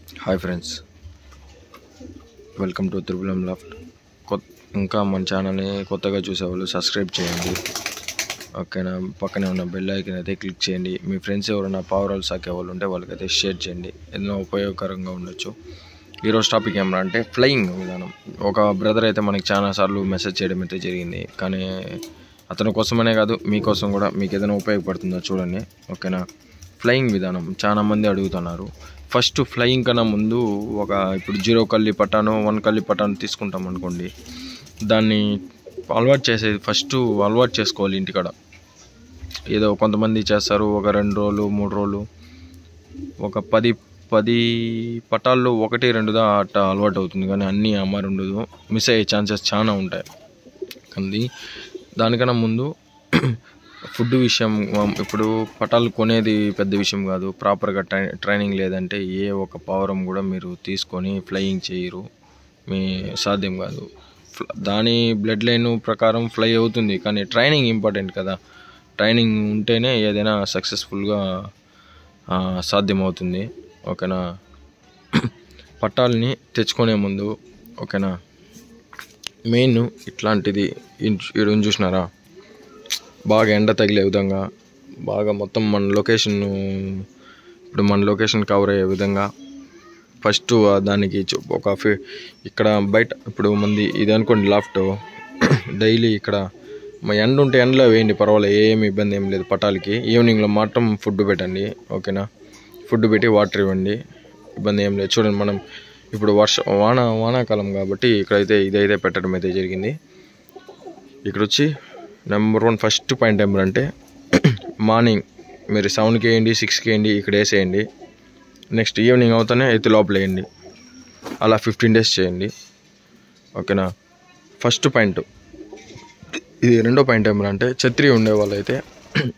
Hi friends, welcome to triple laughed. ఇంకా మన ఛానల్ని కొత్తగా చూసేవాళ్ళు సబ్స్క్రైబ్ చేయండి. ఓకేనా, పక్కనే ఉన్న బెల్ ఐకాన్ అయితే క్లిక్ చేయండి. మీ ఫ్రెండ్స్ ఎవరైనా పావురాలు సాకే వాళ్ళు ఉంటే వాళ్ళకైతే షేర్ చేయండి, ఏదైనా ఉపయోగకరంగా ఉండొచ్చు. ఈరోజు టాపిక్ ఏమన్నా అంటే ఫ్లయింగ్ విధానం. ఒక బ్రదర్ అయితే మనకి చాలాసార్లు మెసేజ్ చేయడం అయితే జరిగింది, కానీ అతని కోసమనే కాదు మీకోసం కూడా మీకు ఏదైనా ఉపయోగపడుతుందో చూడండి. ఓకేనా, ఫ్లయింగ్ విధానం చాలామంది అడుగుతున్నారు. ఫస్ట్ ఫ్లయింగ్ కన్నా ముందు ఇప్పుడు 0 కల్లి పట్టాను 1 కల్లి పట్టాను తీసుకుంటాం అనుకోండి, దాన్ని అలవాటు చేసేది ఫస్ట్ అలవాటు చేసుకోవాలి ఇంటికాడ. ఏదో కొంతమంది చేస్తారు, ఒక 2 రోజులు 3 రోజులు, ఒక 10 పట్టాల్లో 1-2 అట్ట అలవాటు అవుతుంది, కానీ అన్నీ అమ్మారు ఉండదు, మిస్ అయ్యే ఛాన్సెస్ చాలా ఉంటాయి. కానీ దానికన్నా ముందు ఫుడ్ విషయం, ఇప్పుడు పటాలు కొనేది పెద్ద విషయం కాదు. ప్రాపర్గా ట్రైనింగ్ లేదంటే ఏ ఒక పావురం కూడా మీరు తీసుకొని ఫ్లయింగ్ చేయరు, మీ సాధ్యం కాదు. దాని బ్లడ్ లైన్ ప్రకారం ఫ్లై అవుతుంది, కానీ ట్రైనింగ్ ఇంపార్టెంట్ కదా. ట్రైనింగ్ ఉంటేనే ఏదైనా సక్సెస్ఫుల్గా సాధ్యమవుతుంది. ఓకేనా, పట్టాలని తెచ్చుకునే ముందు ఓకేనా, మెయిన్ ఇట్లాంటిది ఈడ చూసినారా, బాగా ఎండ తగిలే విధంగా, బాగా మొత్తం మన లొకేషన్ కవర్ అయ్యే విధంగా ఫస్ట్ దానికి ఇక్కడ బయట ఇప్పుడు మంది ఇది అనుకోండి లాఫ్ట్, డైలీ ఇక్కడ ఎండ ఉంటే ఎండలో వేయండి, పర్వాలేదు, ఏమి ఇబ్బంది ఏం లేదు. పటాలకి ఈవినింగ్లో మాత్రం ఫుడ్ పెట్టండి. ఓకేనా, ఫుడ్ పెట్టి వాటర్ ఇవ్వండి, ఇబ్బంది ఏం లేదు. చూడండి, మనం ఇప్పుడు వానాకాలం కాబట్టి ఇక్కడైతే ఇదైతే పెట్టడం అయితే జరిగింది. ఇక్కడ వచ్చి నెంబర్ 1 ఫస్ట్ పాయింట్ ఏమంటే, మార్నింగ్ మీరు 7కి వేయండి, 6కి వేయండి, ఇక్కడ వేసేయండి. నెక్స్ట్ ఈవినింగ్ అవుతానే ఎత్తి లోపల వేయండి. అలా 15 days చేయండి. ఓకేనా, ఫస్ట్ పాయింట్ ఇది. రెండో పాయింట్ ఏమంటే, ఛత్రి ఉండే వాళ్ళు అయితే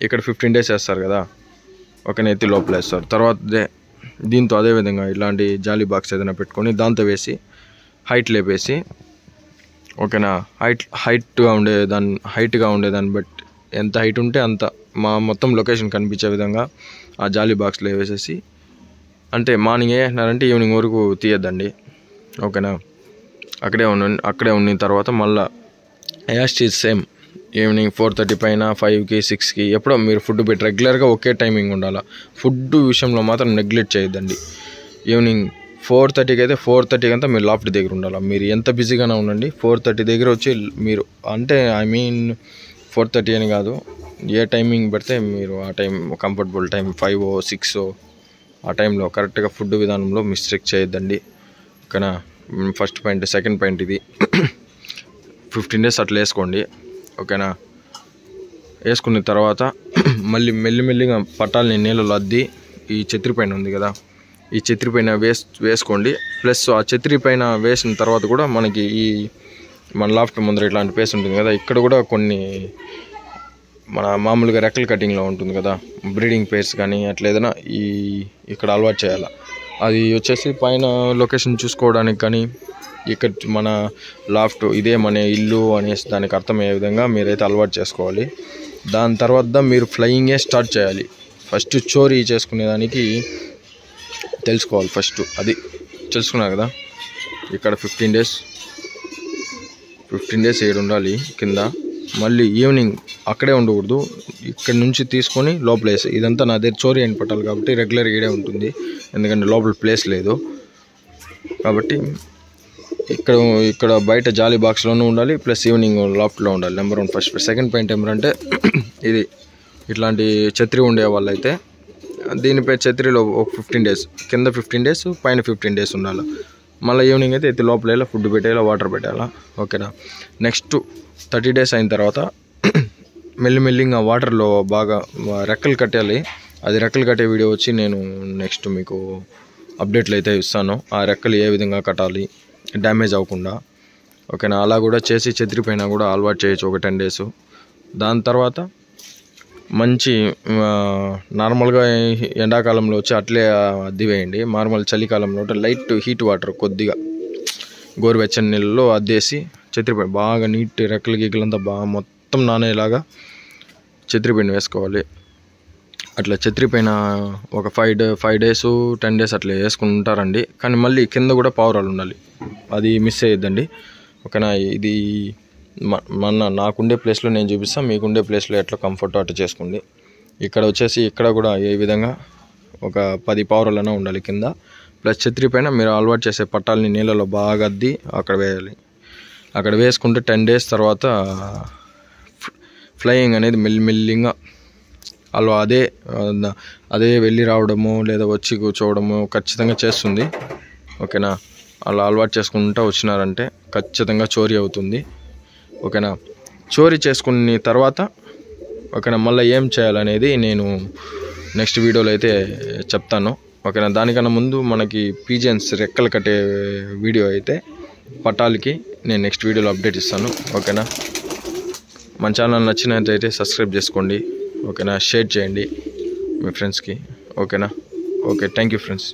ఇక్కడ 15 days వేస్తారు కదా. ఓకేనా, ఎత్తి లోపల వేస్తారు. తర్వాత దీంతో అదేవిధంగా ఇలాంటి జాలీ బాక్స్ ఏదైనా పెట్టుకొని దాంతో వేసి హైట్ లేపేసి, ఓకేనా, హైట్గా ఉండేదాన్ని బట్టి ఎంత హైట్ ఉంటే అంత మొత్తం లొకేషన్ కనిపించే విధంగా ఆ జాలీ బాక్స్లో వేసేసి, అంటే మార్నింగ్ వేసినారంటే ఈవినింగ్ వరకు తీయద్దండి. ఓకేనా, అక్కడే ఉన్న తర్వాత మళ్ళీ సేమ్ ఈవినింగ్ 4:30 పైన 5కి 6కి ఎప్పుడో మీరు ఫుడ్ పెట్టి రెగ్యులర్గా ఒకే టైమింగ్ ఉండాలి. ఫుడ్ విషయంలో మాత్రం నెగ్లెక్ట్ చేయొద్దండి. ఈవినింగ్ 4:30కి అయితే 4:30 అంతా మీరు లాఫ్ట్ దగ్గర ఉండాలి. మీరు ఎంత బిజీగానే ఉండండి, 4:30 దగ్గర వచ్చి మీరు, అంటే 4:30 అని కాదు, ఏ టైమింగ్ పెడితే మీరు ఆ టైం కంఫర్టబుల్ టైం 5 or 6 ఆ టైంలో కరెక్ట్గా ఫుడ్ విధానంలో మిస్టేక్ చేయొద్దండి. ఓకేనా, ఫస్ట్ పాయింట్. సెకండ్ పాయింట్ ఇది 15 days అట్లా వేసుకోండి. ఓకేనా, వేసుకున్న తర్వాత మళ్ళీ మెల్లిమెల్లిగా పట్టాలని నీళ్ళలో అద్ది ఈ ఛత్రి పైన ఉంది కదా, ఈ ఛత్రి పైన వేసుకోండి. ప్లస్ ఆ ఛత్రి పైన వేసిన తర్వాత కూడా మనకి మన లాఫ్ట్ ముందర ఇట్లాంటి ప్లేస్ ఉంటుంది కదా, ఇక్కడ కూడా కొన్ని మన మామూలుగా రెక్కల కటింగ్లో ఉంటుంది కదా, బ్రీడింగ్ పేర్స్ కానీ అట్లా ఏదైనా ఇక్కడ అలవాటు చేయాలి. అది వచ్చేసి పైన లొకేషన్ చూసుకోవడానికి కానీ, ఇక్కడ మన లాఫ్ట్ ఇదే మన ఇల్లు అనేసి దానికి అర్థమయ్యే విధంగా మీరైతే అలవాటు చేసుకోవాలి. దాని తర్వాత మీరు ఫ్లయింగే స్టార్ట్ చేయాలి. ఫస్ట్ చోరీ చేసుకునేదానికి తెలుసుకోవాలి. ఫస్ట్ అది తెలుసుకున్నారు కదా, ఇక్కడ 15 days ఏడు ఉండాలి కింద. మళ్ళీ ఈవినింగ్ అక్కడే ఉండకూడదు, ఇక్కడ నుంచి తీసుకొని లోపల వేసి, ఇదంతా నా దగ్గర చోరీ అయిన పట్టాలి కాబట్టి రెగ్యులర్ ఈడే ఉంటుంది, ఎందుకంటే లోపల ప్లేస్ లేదు కాబట్టి. ఇక్కడ బయట జాలీ బాక్స్లోనూ ఉండాలి, ప్లస్ ఈవినింగ్ లాఫ్ట్లో ఉండాలి. Number 1 first. సెకండ్ పాయింట్ ఏమంటే, ఇది ఇట్లాంటి ఛత్రి ఉండే వాళ్ళైతే దీనిపై ఛత్రిలో ఒక 15 days, కింద 15 days, పైన 15 days ఉండాలి. మళ్ళీ ఈవినింగ్ అయితే ఎత్తి లోపల వేయాలి, ఫుడ్ పెట్టేయాలి, వాటర్ పెట్టేయాలా. ఓకేనా, నెక్స్ట్ 30 days అయిన తర్వాత మెల్లిమెల్లిగా వాటర్లో బాగా రెక్కలు కట్టాలి. అది రెక్కలు కట్టే వీడియో వచ్చి నేను నెక్స్ట్ మీకు అప్డేట్లు అయితే ఇస్తాను, ఆ రెక్కలు ఏ విధంగా కట్టాలి డ్యామేజ్ అవ్వకుండా. ఓకేనా, అలా కూడా చేసి ఛత్రి పైన కూడా అలవాటు చేయొచ్చు ఒక 10 days. దాని తర్వాత మంచి నార్మల్గా ఎండాకాలంలో వచ్చి అట్లే అద్దె వేయండి. నార్మల్ చలికాలంలో లైట్ హీట్ వాటర్ కొద్దిగా గోరువెచ్చని నీళ్ళలో అద్దేసి ఛత్రిపై బాగా నీట్ రెక్కలు గీకలంతా బాగా మొత్తం నానేలాగా ఛత్రిపైన వేసుకోవాలి. అట్లా ఛత్రి పైన ఒక 5 days 10 days అట్లా వేసుకుంటారండి. కానీ మళ్ళీ కింద కూడా పావురాలు ఉండాలి, అది మిస్ అయ్యొద్దండి. ఓకేనా. ఇది నాకుండే ప్లేస్లో నేను చూపిస్తాను, మీకుండే ప్లేస్లో ఎట్లా కంఫర్ట్ అట్లా చేసుకోండి. ఇక్కడ వచ్చేసి ఇక్కడ కూడా ఏ విధంగా ఒక 10 పావురాలైనా ఉండాలి కింద. ప్లస్ ఛత్రి పైన మీరు అలవాటు చేసే పట్టాలని నీళ్ళలో బాగా అద్ది అక్కడ వేయాలి. అక్కడ వేసుకుంటే 10 days తర్వాత ఫ్లయింగ్ అనేది మెల్లిమెల్లిగా అలా అదే వెళ్ళి రావడము లేదా వచ్చి కూర్చోవడము ఖచ్చితంగా చేస్తుంది. ఓకేనా. అలా అలవాటు చేసుకుంటూ వచ్చినారంటే ఖచ్చితంగా చోరీ అవుతుంది. ఓకేనా. చోరీ చేసుకున్న తర్వాత ఓకేనా మళ్ళీ ఏం చేయాలనేది నేను నెక్స్ట్ వీడియోలో అయితే చెప్తాను. ఓకేనా. దానికన్నా ముందు మనకి పీజియన్స్ రెక్కలు కట్టే వీడియో అయితే పట్టాలకి నేను నెక్స్ట్ వీడియోలో అప్డేట్ ఇస్తాను. ఓకేనా. మన ఛానల్ నచ్చినట్లయితే సబ్స్క్రైబ్ చేసుకోండి. ఓకేనా. షేర్ చేయండి మీ ఫ్రెండ్స్కి. ఓకేనా. Okay, thank you friends.